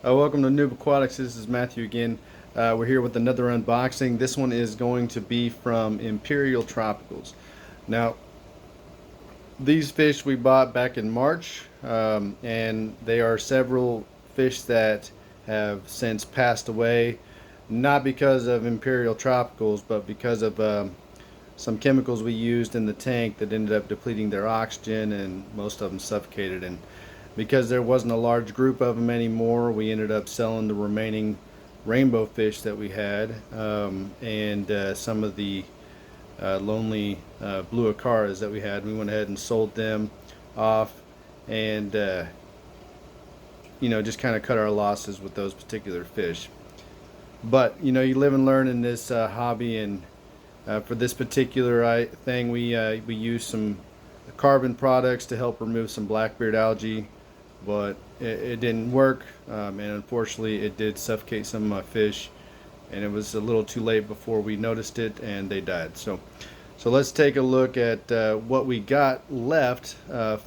Welcome to Noob Aquatics. This is Matthew again. We're here with another unboxing. This one is going to be from Imperial Tropicals. Now, these fish we bought back in March, and they are several fish that have since passed away, not because of Imperial Tropicals, but because of some chemicals we used in the tank that ended up depleting their oxygen, and most of them suffocated. And because there wasn't a large group of them anymore, we ended up selling the remaining rainbow fish that we had, and some of the lonely blue acaras that we had. We went ahead and sold them off, and just kind of cut our losses with those particular fish. But you live and learn in this hobby, and for this particular thing, we use some carbon products to help remove some blackbeard algae, but it didn't work, and unfortunately it did suffocate some of my fish, and it was a little too late before we noticed it, and they died. So let's take a look at what we got left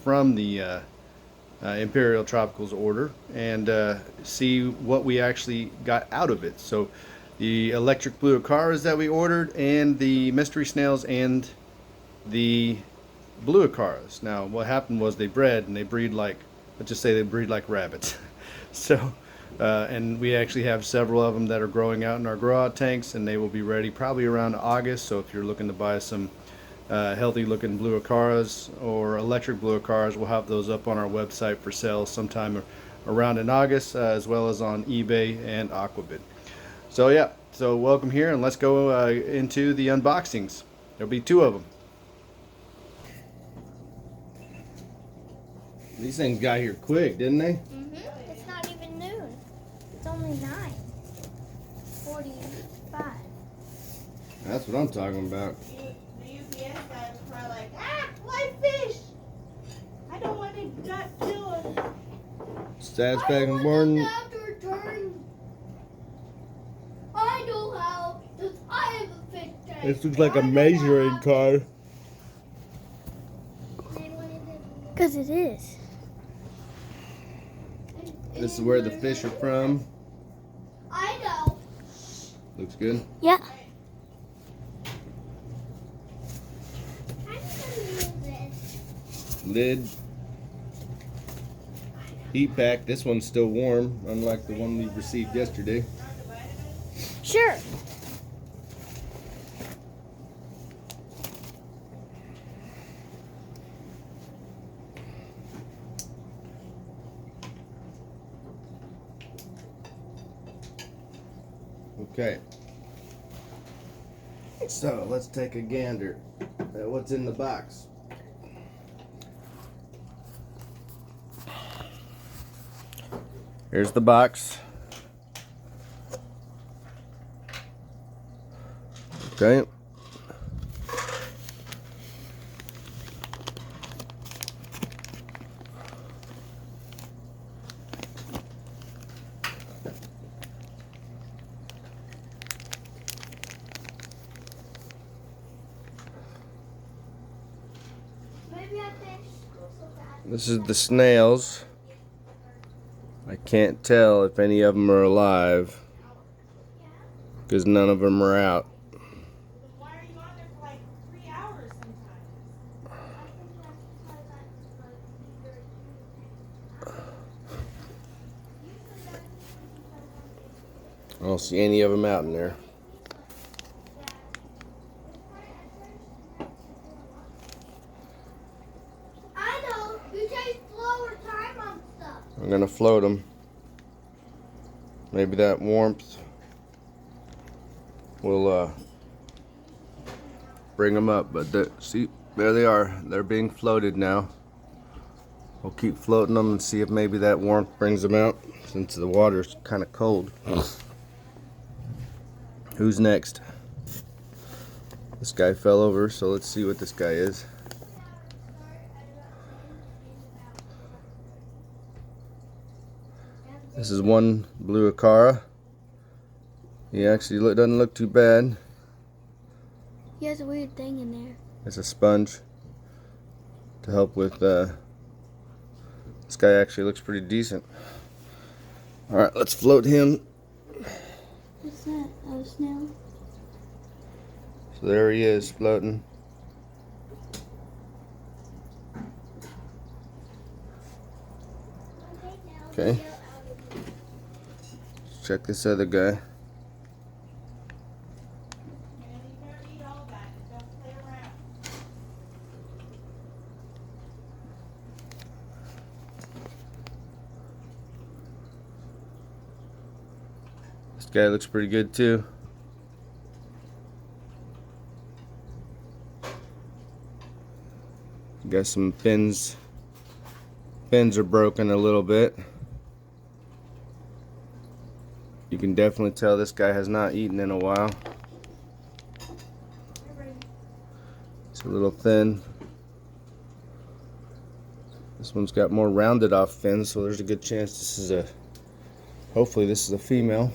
from the Imperial Tropicals order, and see what we actually got out of it. So the electric blue acaras that we ordered, and the mystery snails, and the blue acaras. Now what happened was they bred, and they breed like, let's just say they breed like rabbits. So and we actually have several of them that are growing out in our grow out tanks, and they will be ready probably around August. So if you're looking to buy some healthy looking blue acaras or electric blue acaras, we'll have those up on our website for sale sometime around in August, as well as on eBay and Aquabid. So yeah, so welcome here, and let's go into the unboxings. There'll be two of them. These things got here quick, didn't they? It's not even noon. It's only 9:45. That's what I'm talking about. The UPS guy was probably like, live fish! I don't want to gut kill him. Stats back in morning. After turn. I know how, because I have a fish tank. This looks like a measuring car. Because it is. This is where the fish are from. I know. Looks good. Yeah. Lid. Heat pack. This one's still warm, unlike the one we received yesterday. Sure. Okay. So let's take a gander at what's in the box. Here's the box. Okay. This is the snails. I can't tell if any of them are alive because none of them are out. Why are you on there for like 3 hours sometimes? I don't see any of them out in there. I know. You take slower time on stuff. I'm gonna float them. Maybe that warmth will bring them up. But see, there they are. They're being floated now. We'll keep floating them and see if maybe that warmth brings them out, since the water's kind of cold. Who's next? This guy fell over, so let's see what this guy is. This is one blue acara. He actually doesn't look too bad. He has a weird thing in there. It's a sponge to help with. This guy actually looks pretty decent. All right, let's float him. What's that? A snail? So there he is floating. Okay. Let's check this other guy. And you better eat all that. Don't play around. This guy looks pretty good too. Got some fins. Fins are broken a little bit. You can definitely tell this guy has not eaten in a while. It's a little thin. This one's got more rounded off fins, so there's a good chance this is a, hopefully this is a female.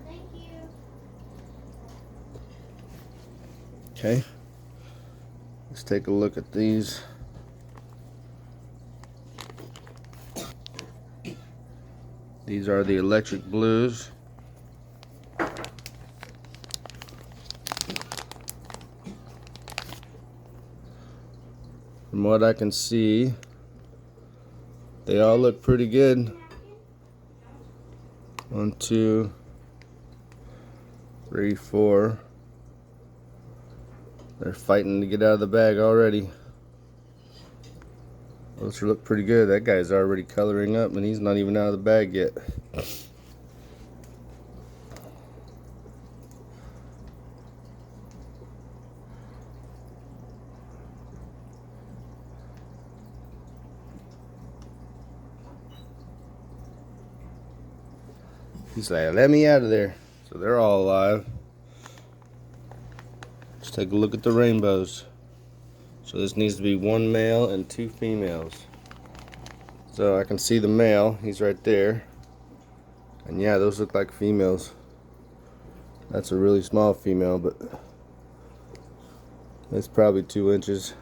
Thank you. Okay. Let's take a look at these. These are the electric blues. From what I can see, they all look pretty good. 1, 2, 3, 4. They're fighting to get out of the bag already. Those look pretty good. That guy's already coloring up and he's not even out of the bag yet. He's like, let me out of there. So they're all alive. Let's take a look at the rainbows. So this needs to be 1 male and 2 females. So I can see the male, he's right there. And yeah, those look like females. That's a really small female, but it's probably 2 inches.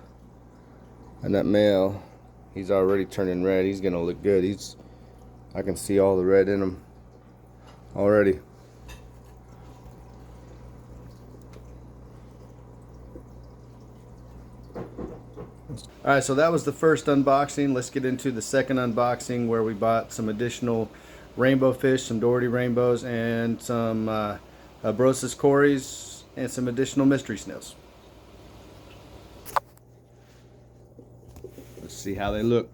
And that male, he's already turning red. He's gonna look good. I can see all the red in him already. Alright, so that was the first unboxing. Let's get into the second unboxing where we bought some additional rainbow fish, some Doherty rainbows, and some Brosis cories, and some additional mystery snails. Let's see how they look.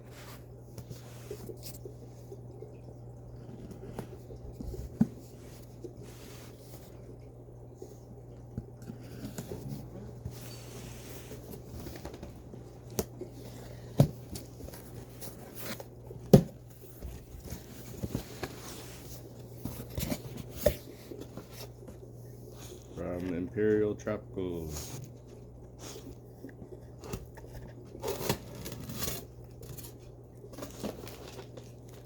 From Imperial Tropicals.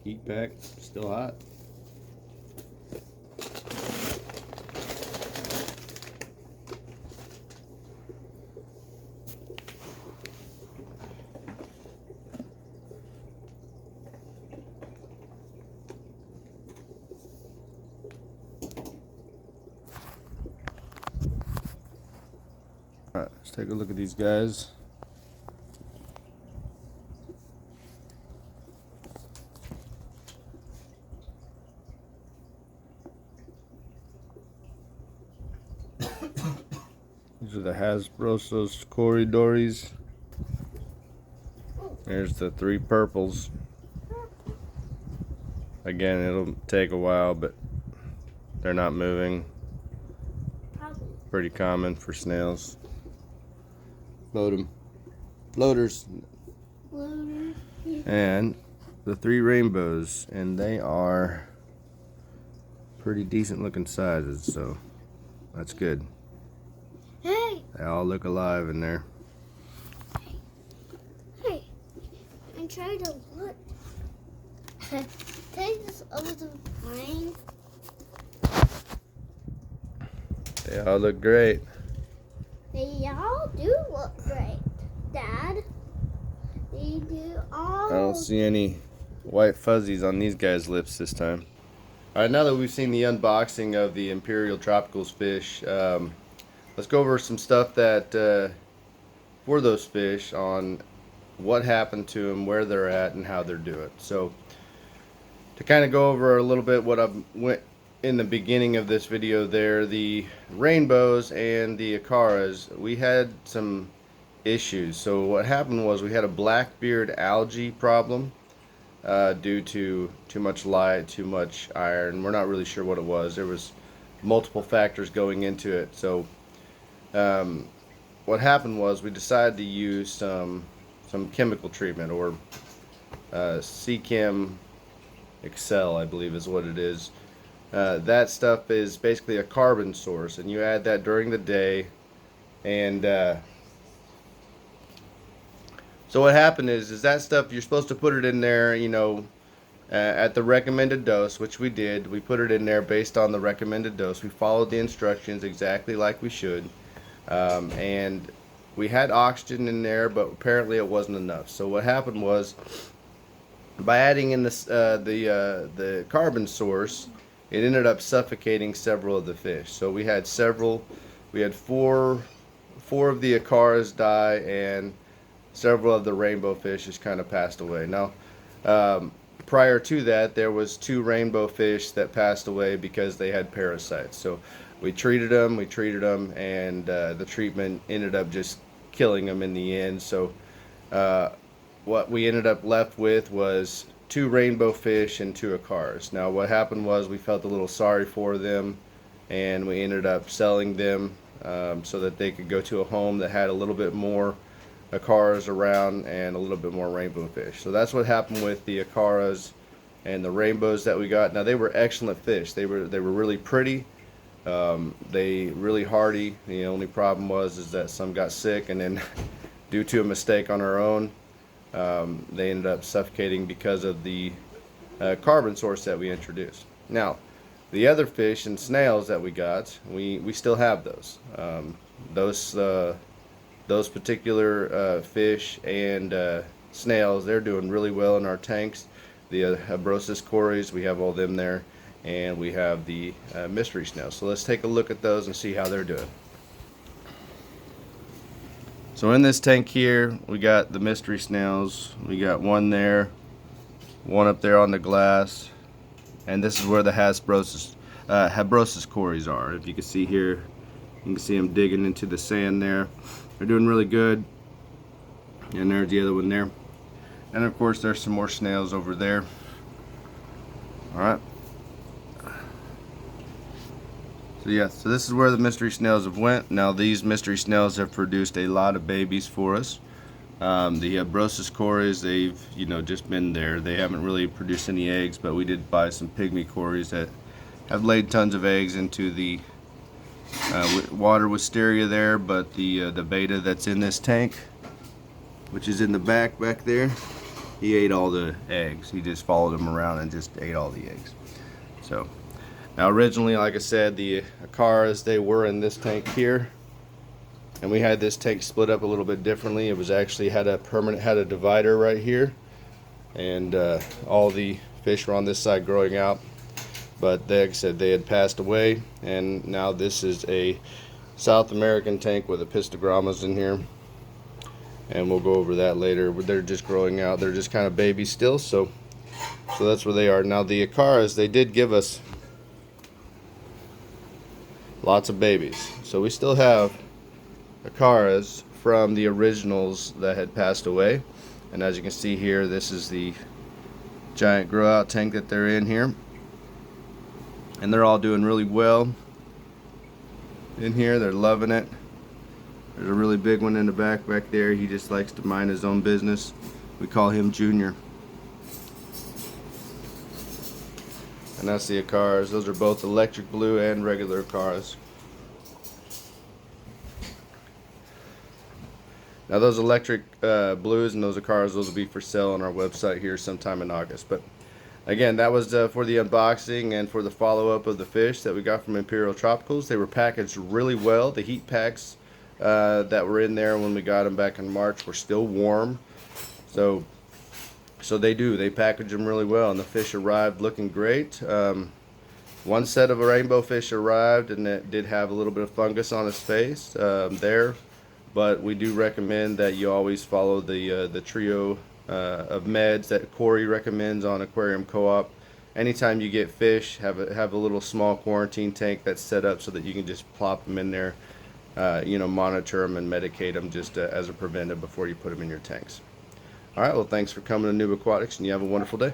Heat pack, still hot. Alright, let's take a look at these guys. These are the Hasbrosos Corridores. There's the 3 purples. Again, it'll take a while, but they're not moving. Pretty common for snails. Float them. Floaters. Floaters. And the 3 rainbows, and they are pretty decent looking sizes, so that's good. Hey, They all look alive in there. hey, I'm trying to look. Take this over the plane. They all look great. They all do look great, Dad. They do all. I don't see any white fuzzies on these guys' lips this time. Alright, now that we've seen the unboxing of the Imperial Tropicals fish, let's go over some stuff that for those fish on what happened to them, where they're at, and how they're doing. So, to kind of go over a little bit what I went in the beginning of this video there, the rainbows and the acaras, we had some issues. So what happened was we had a blackbeard algae problem due to too much light, too much iron. We're not really sure what it was. There was multiple factors going into it. So what happened was we decided to use some chemical treatment, or C-Chem Excel, I believe is what it is. That stuff is basically a carbon source, and you add that during the day. And so what happened is that stuff, you're supposed to put it in there, you know, at the recommended dose, which we did. We put it in there based on the recommended dose. We followed the instructions exactly like we should, and we had oxygen in there, but apparently it wasn't enough. So what happened was, by adding in this, the carbon source, it ended up suffocating several of the fish. So we had four of the acaras die, and several of the rainbow fish just kind of passed away. Now, prior to that, there was 2 rainbow fish that passed away because they had parasites. So we treated them, and the treatment ended up just killing them in the end. So what we ended up left with was 2 rainbow fish and 2 acaras. Now what happened was we felt a little sorry for them, and we ended up selling them so that they could go to a home that had a little bit more acaras around and a little bit more rainbow fish. So that's what happened with the acaras and the rainbows that we got. Now they were excellent fish. They were really pretty. They really hardy. The only problem was that some got sick, and then due to a mistake on our own, they ended up suffocating because of the carbon source that we introduced. Now, the other fish and snails that we got, we still have those. Those particular fish and snails, they're doing really well in our tanks. The Habrosus cories, we have all them there, and we have the mystery snails. So let's take a look at those and see how they're doing. So in this tank here, we got the mystery snails. We got one there, one up there on the glass, and this is where the Habrosus cories are. If you can see here, you can see them digging into the sand there. They're doing really good. And there's the other one there. And of course, there's some more snails over there. Alright. So yeah, so this is where the mystery snails have went. Now these mystery snails have produced a lot of babies for us. The Habrosus cories, they've just been there. They haven't really produced any eggs, but we did buy some pygmy cories that have laid tons of eggs into the water wisteria there. But the beta that's in this tank, which is in the back there, he ate all the eggs. He just followed them around and just ate all the eggs. So now originally, like I said, the acaras, they were in this tank here, and we had this tank split up a little bit differently. It was actually had a divider right here, and all the fish were on this side growing out. But like I said, they had passed away, and now this is a South American tank with apistogrammas in here, and we'll go over that later. They're just growing out. They're just kind of babies still, so that's where they are. Now the acaras, they did give us lots of babies, so we still have acaras from the originals that had passed away. And as you can see here, this is the giant grow out tank that they're in here, and they're all doing really well in here. They're loving it. There's a really big one in the back there. He just likes to mind his own business. We call him Junior. And that's the acaras. Those are both electric blue and regular acaras. Now those electric blues and those acaras, those will be for sale on our website here sometime in August. But again, that was for the unboxing and for the follow-up of the fish that we got from Imperial Tropicals. They were packaged really well. The heat packs that were in there when we got them back in March were still warm. So So they do. They package them really well, and the fish arrived looking great. One set of rainbow fish arrived, and it did have a little bit of fungus on its face there. But we do recommend that you always follow the trio of meds that Corey recommends on Aquarium Co-op. Anytime you get fish, have a little small quarantine tank that's set up so that you can just plop them in there, monitor them and medicate them just as a preventive before you put them in your tanks. All right, well, thanks for coming to Noob Aquatics, and you have a wonderful day.